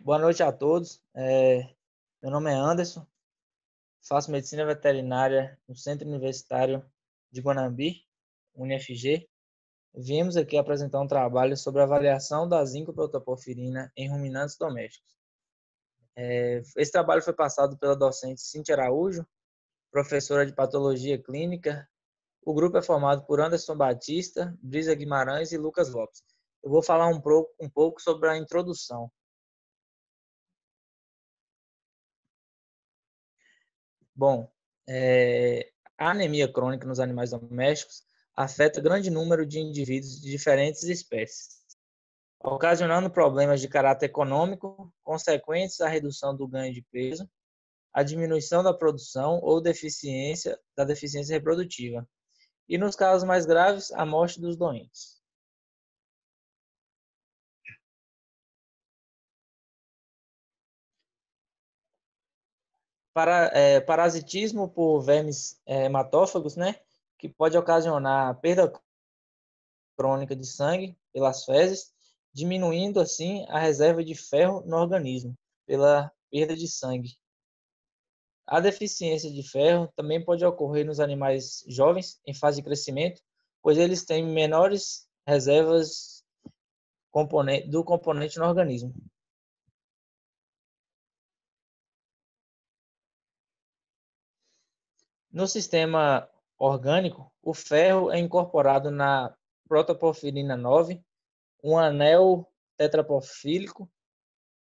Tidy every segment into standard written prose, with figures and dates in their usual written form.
Boa noite a todos. Meu nome é Anderson, faço medicina veterinária no Centro Universitário de Guanambi, UniFG. Viemos aqui apresentar um trabalho sobre a avaliação da zincoprotoporfirina em ruminantes domésticos. Esse trabalho foi passado pela docente Cíntia Araújo, professora de patologia clínica. O grupo é formado por Anderson Batista, Brisa Guimarães e Lucas Lopes. Eu vou falar um pouco sobre a introdução. Bom, a anemia crônica nos animais domésticos afeta grande número de indivíduos de diferentes espécies, ocasionando problemas de caráter econômico consequentes à redução do ganho de peso, à diminuição da produção ou deficiência reprodutiva, e nos casos mais graves, a morte dos doentes. Parasitismo por vermes hematófagos, né, que pode ocasionar perda crônica de sangue pelas fezes, diminuindo assim a reserva de ferro no organismo pela perda de sangue. A deficiência de ferro também pode ocorrer nos animais jovens em fase de crescimento, pois eles têm menores reservas do componente no organismo. No sistema orgânico, o ferro é incorporado na protoporfirina 9, um anel tetraporfílico,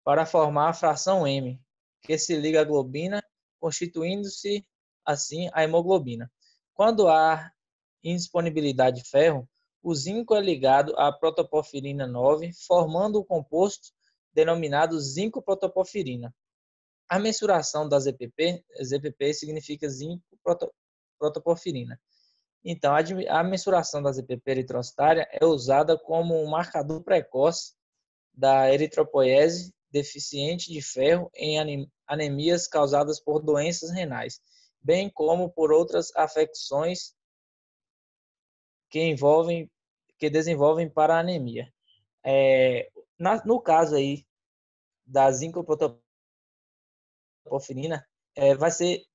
para formar a fração M, que se liga à globina, constituindo-se assim a hemoglobina. Quando há indisponibilidade de ferro, o zinco é ligado à protoporfirina 9, formando o composto denominado zinco-protoporfirina. A mensuração da ZPP significa zinco-protoporfirina. Então, a mensuração da ZPP eritrocitária é usada como um marcador precoce da eritropoiese deficiente de ferro em anemias causadas por doenças renais, bem como por outras afecções que desenvolvem para a anemia. No caso aí da zincoprotoporfirina, vai ser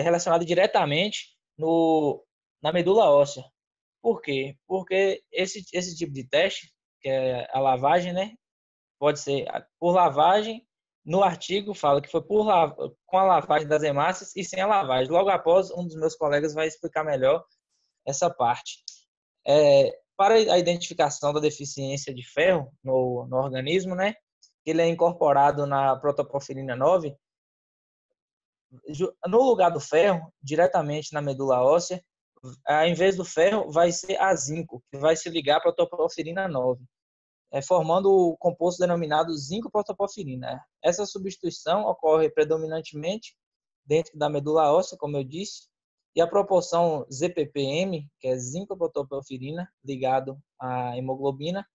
relacionado diretamente na medula óssea. Por quê? Porque esse tipo de teste, que é a lavagem, né, pode ser por lavagem. No artigo fala que foi com a lavagem das hemácias e sem a lavagem. Logo após, um dos meus colegas vai explicar melhor essa parte. Para a identificação da deficiência de ferro no organismo, né, ele é incorporado na protoporfirina 9, no lugar do ferro, diretamente na medula óssea, em vez do ferro, vai ser a zinco, que vai se ligar à protoporfirina 9. Formando o composto denominado zinco-protoporfirina. Essa substituição ocorre predominantemente dentro da medula óssea, como eu disse, e a proporção ZPPM, que é zinco-protoporfirina, ligado à hemoglobina,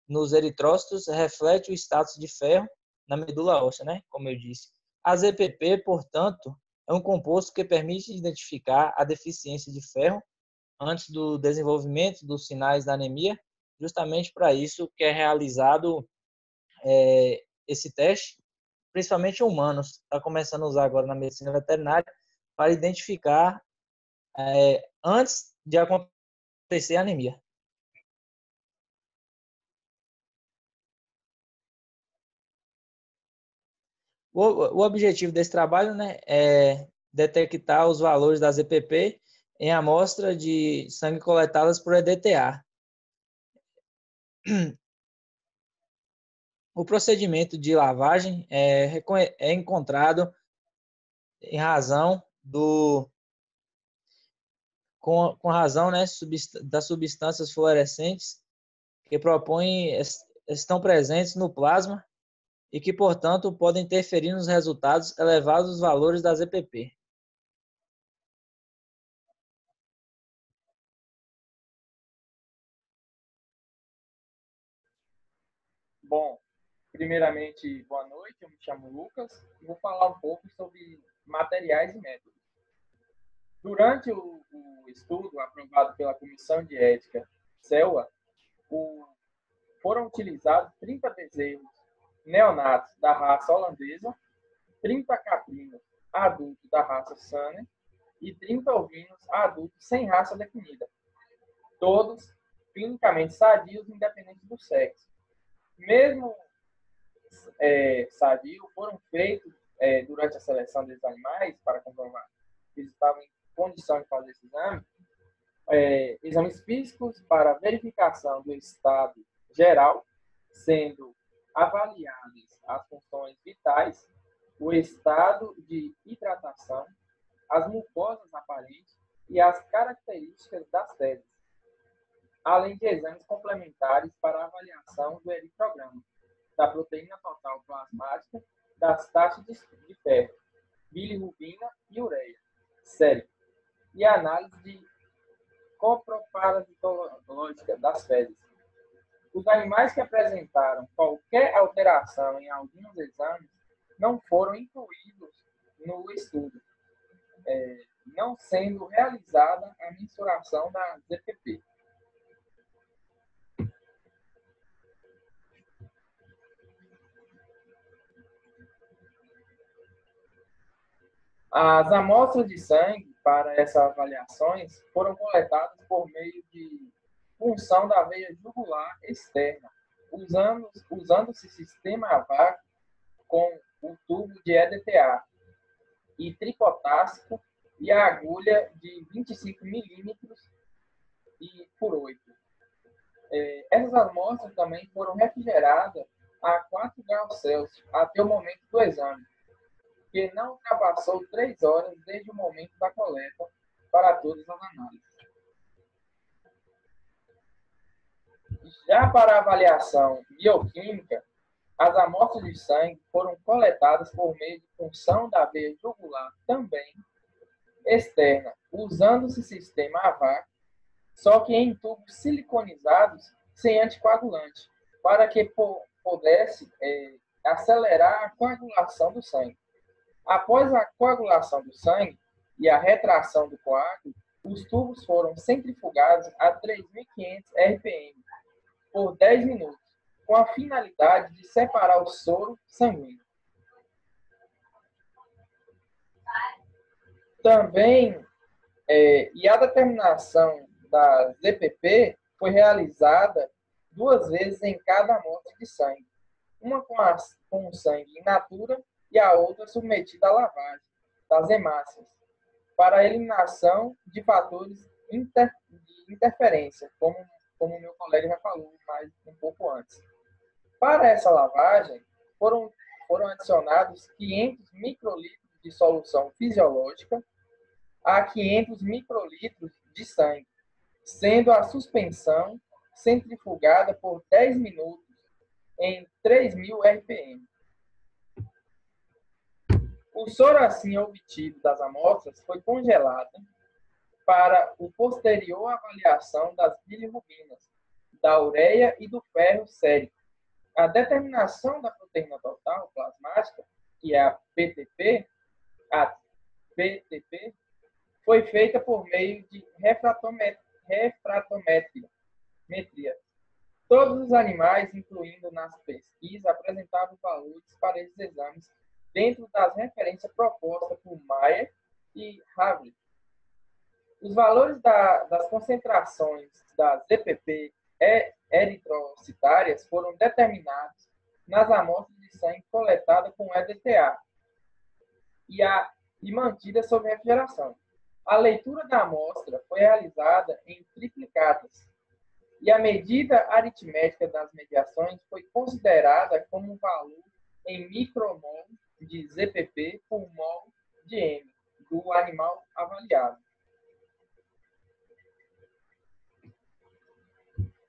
nos eritrócitos, reflete o status de ferro na medula óssea, né? Como eu disse. A ZPP, portanto, é um composto que permite identificar a deficiência de ferro antes do desenvolvimento dos sinais da anemia. Justamente para isso que é realizado esse teste, principalmente em humanos. Está começando a usar agora na medicina veterinária para identificar antes de acontecer a anemia. O objetivo desse trabalho, né, é detectar os valores da ZPP em amostra de sangue coletadas por EDTA. O procedimento de lavagem é encontrado em razão com razão, né, das substâncias fluorescentes que estão presentes no plasma e que, portanto, podem interferir nos resultados elevados dos valores da ZPP. Bom, primeiramente, boa noite, eu me chamo Lucas e vou falar um pouco sobre materiais e métodos. Durante o estudo aprovado pela Comissão de Ética CELA, foram utilizados 30 bezerros neonatos da raça holandesa, 30 caprinos adultos da raça Sanner e 30 ovinos adultos sem raça definida, todos clinicamente sadios, independente do sexo. Mesmo sadios, foram feitos durante a seleção desses animais, para comprovar que eles estavam em condição de fazer esse exame, exames físicos para verificação do estado geral, sendo avaliadas as funções vitais, o estado de hidratação, as mucosas aparentes e as características das fezes, além de exames complementares para a avaliação do eritrograma, da proteína total plasmática, das taxas de ferro, bilirrubina e ureia, sérico, e análise de coproparasitológica das fezes. Os animais que apresentaram qualquer alteração em alguns exames não foram incluídos no estudo, não sendo realizada a mensuração da ZPP. As amostras de sangue para essas avaliações foram coletadas por meio de punção da veia jugular externa, usando-se sistema a vácuo com o tubo de EDTA e tripotássico e a agulha de 25 milímetros por 8. Essas amostras também foram refrigeradas a 4 graus Celsius até o momento do exame, que não ultrapassou 3 horas desde o momento da coleta para todas as análises. Já para a avaliação bioquímica, as amostras de sangue foram coletadas por meio de punção da veia jugular também externa, usando-se sistema a vácuo, só que em tubos siliconizados sem anticoagulante, para que pudesse acelerar a coagulação do sangue. Após a coagulação do sangue e a retração do coágulo, os tubos foram centrifugados a 3.500 RPM por 10 minutos, com a finalidade de separar o soro sanguíneo. Também, e a determinação da ZPP foi realizada 2 vezes em cada amostra de sangue, uma com sangue in natura e a outra submetida à lavagem das hemácias, para a eliminação de fatores de interferência, como o meu colega já falou mais um pouco antes. Para essa lavagem, foram adicionados 500 microlitros de solução fisiológica a 500 microlitros de sangue, sendo a suspensão centrifugada por 10 minutos em 3.000 RPM. O soro assim obtido das amostras foi congelado para o posterior avaliação das bilirrubinas, da ureia e do ferro sérico. A determinação da proteína total plasmática, que é a PTP, foi feita por meio de refratometria. Todos os animais, incluindo nas pesquisas, apresentavam valores para esses exames dentro das referências propostas por Mayer e Havlicek. Os valores das concentrações das ZPP eritrocitárias foram determinados nas amostras de sangue coletadas com EDTA e mantidas sob refrigeração. A leitura da amostra foi realizada em triplicadas e a medida aritmética das mediações foi considerada como um valor em micromol de ZPP por mol de M do animal avaliado.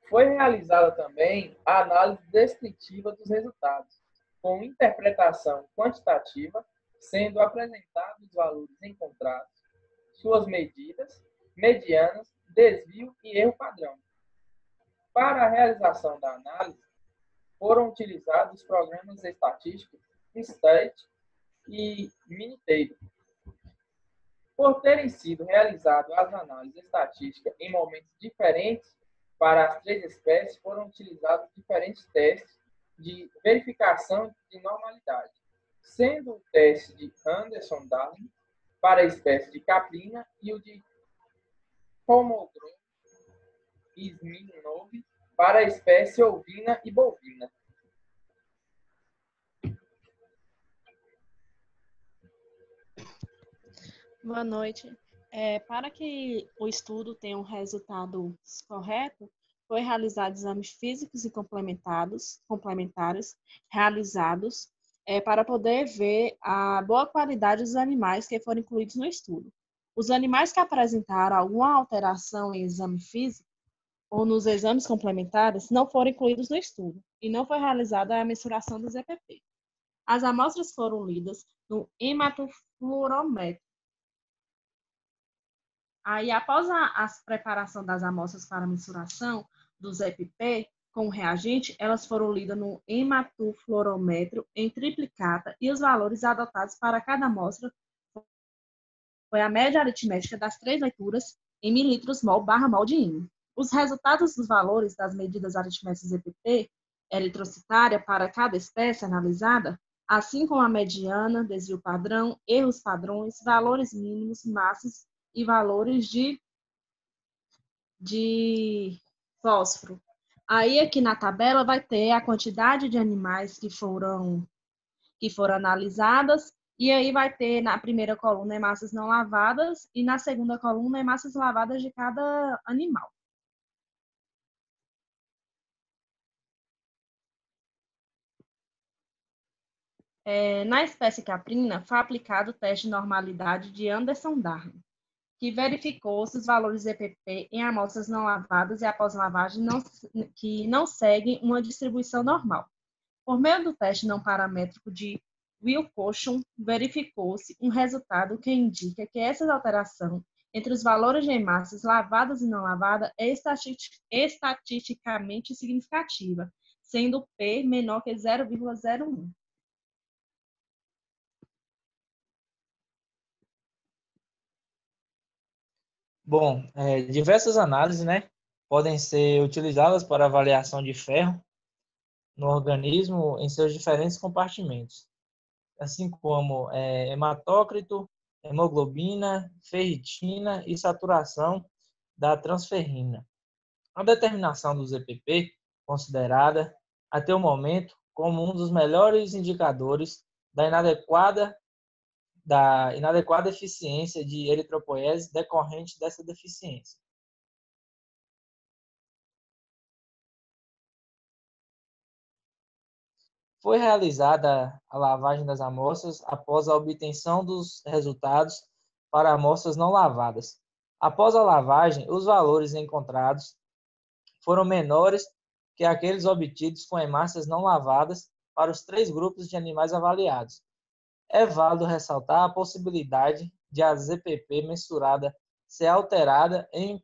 Foi realizada também a análise descritiva dos resultados, com interpretação quantitativa, sendo apresentados os valores encontrados, suas medidas, medianas, desvio e erro padrão. Para a realização da análise, foram utilizados os programas estatísticos STAT e Minitable. Por terem sido realizadas as análises estatísticas em momentos diferentes para as 3 espécies, foram utilizados diferentes testes de verificação de normalidade, sendo o teste de Anderson-Darling para a espécie de caprina e o de Kolmogorov-Smirnov para a espécie ovina e bovina. Boa noite. Para que o estudo tenha um resultado correto, foi realizado exames físicos e complementares realizados para poder ver a boa qualidade dos animais que foram incluídos no estudo. Os animais que apresentaram alguma alteração em exame físico ou nos exames complementares não foram incluídos no estudo e não foi realizada a mensuração do ZPP. As amostras foram lidas no hematofluorômetro. Aí, após a preparação das amostras para mensuração do ZPP com o reagente, elas foram lidas no hematofluorômetro em triplicata e os valores adotados para cada amostra foi a média aritmética das 3 leituras em mililitros mol/mol de INE. Os resultados dos valores das medidas aritméticas ZPP eritrocitária para cada espécie analisada, assim como a mediana, desvio padrão, erros padrões, valores mínimos, massas e valores de fósforo. Aí aqui na tabela vai ter a quantidade de animais que foram analisadas, e aí vai ter na primeira coluna hemácias não lavadas e na segunda coluna hemácias lavadas de cada animal. Na espécie caprina, foi aplicado o teste de normalidade de Anderson-Darling, que verificou se os valores EPP em amostras não lavadas e após lavagem que não seguem uma distribuição normal. Por meio do teste não paramétrico de Wilcoxon, verificou-se um resultado que indica que essa alteração entre os valores de hemácias lavadas e não lavadas é estatisticamente significativa, sendo P menor que 0,01. Bom, diversas análises, né, podem ser utilizadas para avaliação de ferro no organismo em seus diferentes compartimentos, assim como hematócrito, hemoglobina, ferritina e saturação da transferrina. A determinação do ZPP, considerada até o momento como um dos melhores indicadores da inadequada eficiência de eritropoiese decorrente dessa deficiência. Foi realizada a lavagem das amostras após a obtenção dos resultados para amostras não lavadas. Após a lavagem, os valores encontrados foram menores que aqueles obtidos com hemácias não lavadas para os 3 grupos de animais avaliados. É válido ressaltar a possibilidade de a ZPP mensurada ser alterada em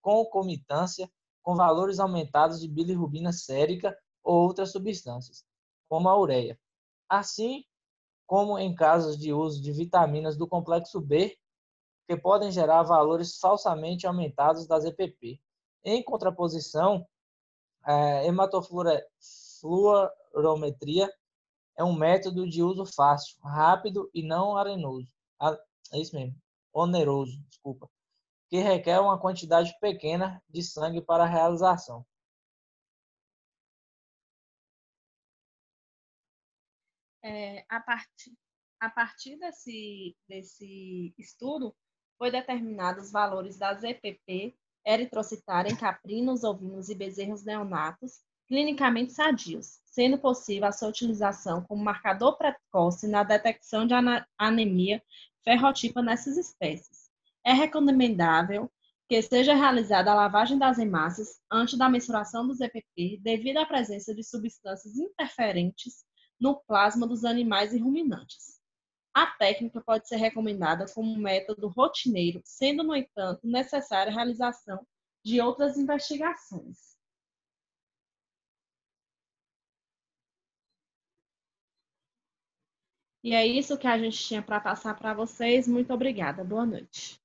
concomitância com valores aumentados de bilirrubina sérica ou outras substâncias, como a ureia. Assim como em casos de uso de vitaminas do complexo B, que podem gerar valores falsamente aumentados da ZPP. Em contraposição, a hematofluorometria é um método de uso fácil, rápido e não oneroso, que requer uma quantidade pequena de sangue para a realização. A partir desse estudo, foi determinados os valores da ZPP eritrocitária em caprinos, ovinos e bezerros neonatos clinicamente sadios, sendo possível a sua utilização como marcador precoce na detecção de anemia ferrotipa nessas espécies. É recomendável que seja realizada a lavagem das hemácias antes da mensuração do ZPP, devido à presença de substâncias interferentes no plasma dos animais e ruminantes. A técnica pode ser recomendada como método rotineiro, sendo, no entanto, necessária a realização de outras investigações. E é isso que a gente tinha para passar para vocês. Muito obrigada. Boa noite.